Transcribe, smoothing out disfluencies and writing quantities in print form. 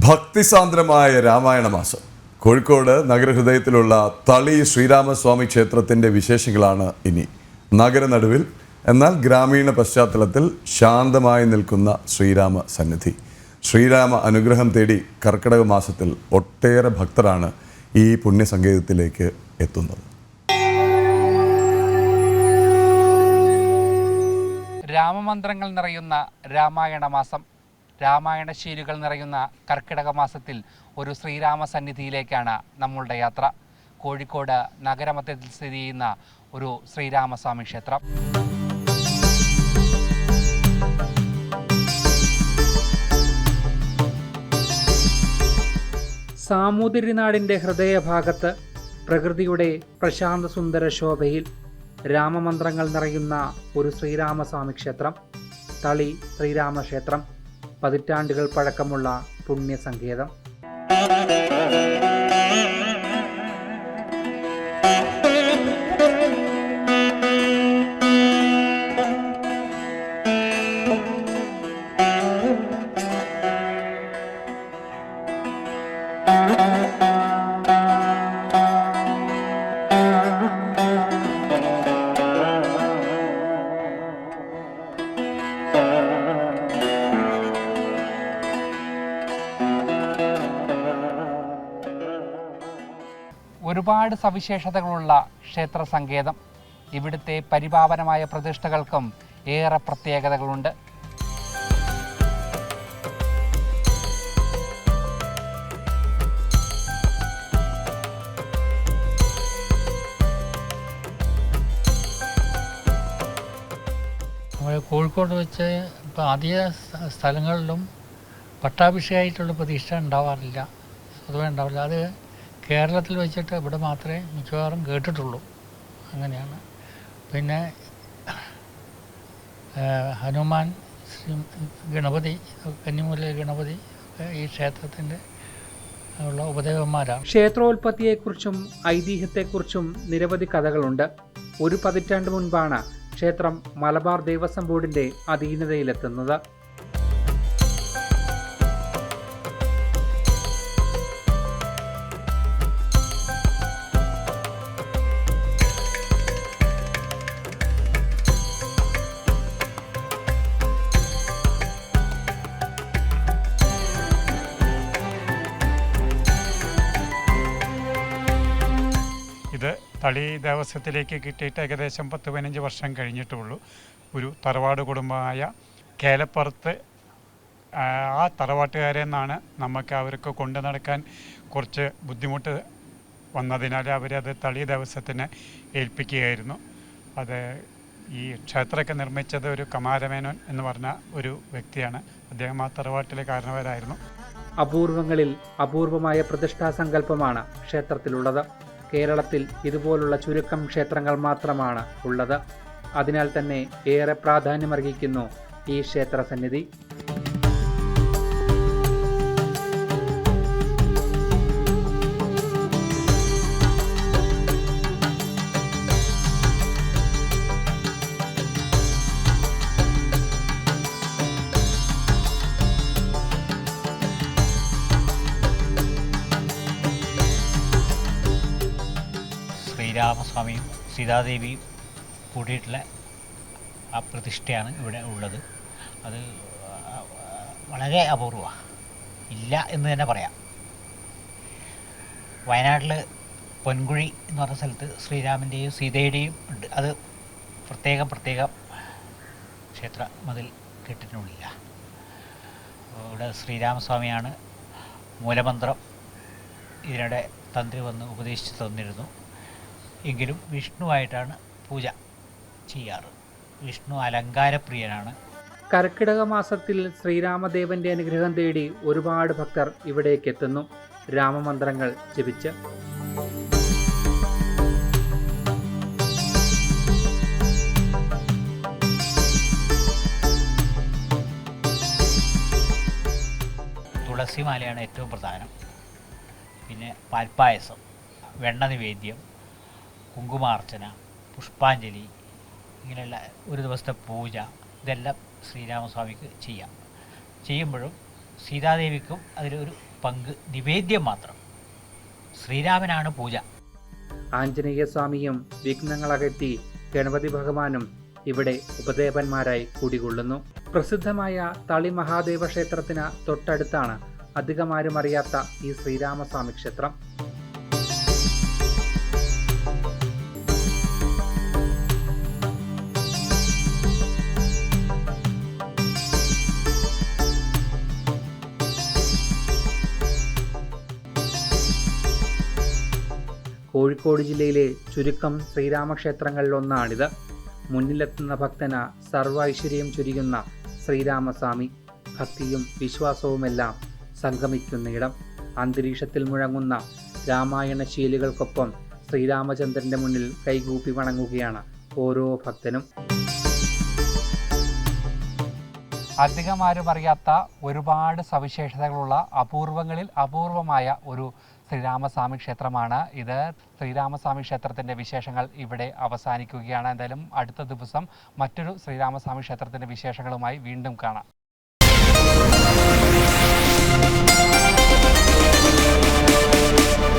ഭക്തിസാന്ദ്രമായ രാമായണ മാസം കോഴിക്കോട് നഗരഹൃദയത്തിലുള്ള തളി ശ്രീരാമസ്വാമി ക്ഷേത്രത്തിൻ്റെ വിശേഷങ്ങളാണ് ഇനി. നഗരനടുവിൽ എന്നാൽ ഗ്രാമീണ പശ്ചാത്തലത്തിൽ ശാന്തമായി നിൽക്കുന്ന ശ്രീരാമ സന്നിധി. ശ്രീരാമ അനുഗ്രഹം തേടി കർക്കിടക മാസത്തിൽ ഒട്ടേറെ ഭക്തരാണ് ഈ പുണ്യസങ്കേതത്തിലേക്ക് എത്തുന്നത്. രാമമന്ത്രങ്ങൾ നിറയുന്ന രാമായണ മാസം, രാമായണ ശീലുകൾ നിറയുന്ന കർക്കിടക മാസത്തിൽ ഒരു ശ്രീരാമ സന്നിധിയിലേക്കാണ് നമ്മളുടെ യാത്ര. കോഴിക്കോട് നഗരമധ്യത്തിൽ സ്ഥിതി ചെയ്യുന്ന ഒരു ശ്രീരാമസ്വാമി ക്ഷേത്രം. സാമൂതിരിനാടിൻ്റെ ഹൃദയഭാഗത്ത് പ്രകൃതിയുടെ പ്രശാന്ത സുന്ദര ശോഭയിൽ രാമമന്ത്രങ്ങൾ നിറയുന്ന ഒരു ശ്രീരാമസ്വാമി ക്ഷേത്രം, തളി ശ്രീരാമക്ഷേത്രം. പതിറ്റാണ്ടുകൾ പഴക്കമുള്ള പുണ്യസങ്കേതം. ഒരുപാട് സവിശേഷതകളുള്ള ക്ഷേത്ര സങ്കേതം. ഇവിടുത്തെ പരിപാവനമായ പ്രതിഷ്ഠകൾക്കും ഏറെ പ്രത്യേകതകളുണ്ട്. കോഴിക്കോട് വെച്ച് ഇപ്പോൾ അധിക സ്ഥലങ്ങളിലും പട്ടാഭിഷേകമായിട്ടുള്ള പ്രതിഷ്ഠ ഉണ്ടാവാറില്ല, സ്വതവേ ഉണ്ടാവില്ല. അത് കേരളത്തിൽ വെച്ചിട്ട് ഇവിടെ മാത്രമേ മിക്കവാറും കേട്ടിട്ടുള്ളൂ. അങ്ങനെയാണ്. പിന്നെ ഹനുമാൻ, ശ്രീ ഗണപതി, കന്നിമൂല ഗണപതി ഈ ക്ഷേത്രത്തിൻ്റെ ഉള്ള ഉപദേവന്മാരാണ്. ക്ഷേത്രോൽപത്തിയെക്കുറിച്ചും ഐതിഹ്യത്തെക്കുറിച്ചും നിരവധി കഥകളുണ്ട്. ഒരു പതിറ്റാണ്ട് മുൻപാണ് ക്ഷേത്രം മലബാർ ദേവസ്വം ബോർഡിൻ്റെ അധീനതയിലെത്തുന്നത്. ഇത് തളി ദേവസ്വത്തിലേക്ക് കിട്ടിയിട്ട് ഏകദേശം 10-15 വർഷം കഴിഞ്ഞിട്ടുള്ളൂ. ഒരു തറവാട് കുടുംബമായ കേലപ്പുറത്ത് ആ തറവാട്ടുകാരെ നിന്നാണ് നമുക്ക് അവർക്ക് കൊണ്ടു നടക്കാൻ കുറച്ച് ബുദ്ധിമുട്ട് വന്നതിനാൽ അവരത് തളി ദേവസ്വത്തിനെ ഏൽപ്പിക്കുകയായിരുന്നു. അത് ഈ ക്ഷേത്രമൊക്കെ നിർമ്മിച്ചത് ഒരു കമാരമേനോൻ എന്ന് പറഞ്ഞ ഒരു വ്യക്തിയാണ്. അദ്ദേഹം ആ തറവാട്ടിലെ കാരണവരായിരുന്നു. അപൂർവങ്ങളിൽ അപൂർവമായ പ്രതിഷ്ഠാ സങ്കല്പമാണ് ക്ഷേത്രത്തിലുള്ളത്. കേരളത്തിൽ ഇതുപോലുള്ള ചുരുക്കം ക്ഷേത്രങ്ങൾ മാത്രമാണ് ഉള്ളത്. അതിനാൽ തന്നെ ഏറെ പ്രാധാന്യമർഹിക്കുന്നു ഈ ക്ഷേത്ര സന്നിധി. ശ്രീരാമസ്വാമിയും സീതാദേവിയും കൂടിയിട്ടുള്ള ആ പ്രതിഷ്ഠയാണ് ഇവിടെ ഉള്ളത്. അത് വളരെ അപൂർവമാണ്, ഇല്ല എന്ന് തന്നെ പറയാം. വയനാട്ടിൽ പൊൻകുഴി എന്ന് പറഞ്ഞ സ്ഥലത്ത് ശ്രീരാമൻ്റെയും സീതയുടെയും ഉണ്ട്. അത് പ്രത്യേകം ക്ഷേത്ര മതിൽ കെട്ടിട്ടുള്ളില്ല. ഇവിടെ ശ്രീരാമസ്വാമിയാണ് മൂലമന്ത്രം ഇതിനിടെ തന്ത്രി വന്ന് ഉപദേശിച്ച് തന്നിരുന്നു. എങ്കിലും വിഷ്ണുവായിട്ടാണ് പൂജ ചെയ്യാറ്. വിഷ്ണു അലങ്കാരപ്രിയനാണ്. കർക്കിടക മാസത്തിൽ ശ്രീരാമദേവന്റെ അനുഗ്രഹം തേടി ഒരുപാട് ഭക്തർ ഇവിടേക്ക് എത്തുന്നു, രാമമന്ത്രങ്ങൾ ജപിച്ച്. തുളസിമാലയാണ് ഏറ്റവും പ്രധാനം. പിന്നെ പാൽപ്പായസം, വെണ്ണ നിവേദ്യം, കുങ്കുമാർച്ചന, പുഷ്പാഞ്ജലി, ഇങ്ങനെയുള്ള ഒരു ദിവസത്തെ പൂജ, ഇതെല്ലാം ശ്രീരാമസ്വാമിക്ക് ചെയ്യാം. ചെയ്യുമ്പോഴും സീതാദേവിക്കും അതിലൊരു പങ്ക് നിവേദ്യം മാത്രം. ശ്രീരാമനാണ് പൂജ. ആഞ്ജനേയ സ്വാമിയും വിഘ്നങ്ങളകറ്റി ഗണപതി ഭഗവാനും ഇവിടെ ഉപദേവന്മാരായി കുടികൊള്ളുന്നു. പ്രസിദ്ധമായ തളി മഹാദേവ ക്ഷേത്രത്തിന് തൊട്ടടുത്താണ് അധികമാരും അറിയാത്ത ഈ ശ്രീരാമസ്വാമി ക്ഷേത്രം. കോഴിക്കോട് ജില്ലയിലെ ചുരുക്കം ശ്രീരാമക്ഷേത്രങ്ങളിലൊന്നാണിത്. മുന്നിലെത്തുന്ന ഭക്തന് സർവ്വ ഐശ്വര്യം ചൊരിയുന്ന ശ്രീരാമസ്വാമി. ഭക്തിയും വിശ്വാസവുമെല്ലാം സംഗമിക്കുന്നയിടം. അന്തരീക്ഷത്തിൽ മുഴങ്ങുന്ന രാമായണ ശീലുകൾക്കൊപ്പം ശ്രീരാമചന്ദ്രന്റെ മുന്നിൽ കൈകൂപ്പി വണങ്ങുകയാണ് ഓരോ ഭക്തനും. അധികമാരും അറിയാത്ത ഒരുപാട് സവിശേഷതകളുള്ള അപൂർവങ്ങളിൽ അപൂർവമായ ഒരു ശ്രീരാമസ്വാമി ക്ഷേത്രമാണ് ഇത്. ശ്രീരാമസ്വാമി ക്ഷേത്രത്തിൻ്റെ വിശേഷങ്ങൾ ഇവിടെ അവസാനിക്കുകയാണ്. എന്തായാലും അടുത്ത ദിവസം മറ്റൊരു ശ്രീരാമസ്വാമി ക്ഷേത്രത്തിൻ്റെ വിശേഷങ്ങളുമായി വീണ്ടും കാണാം.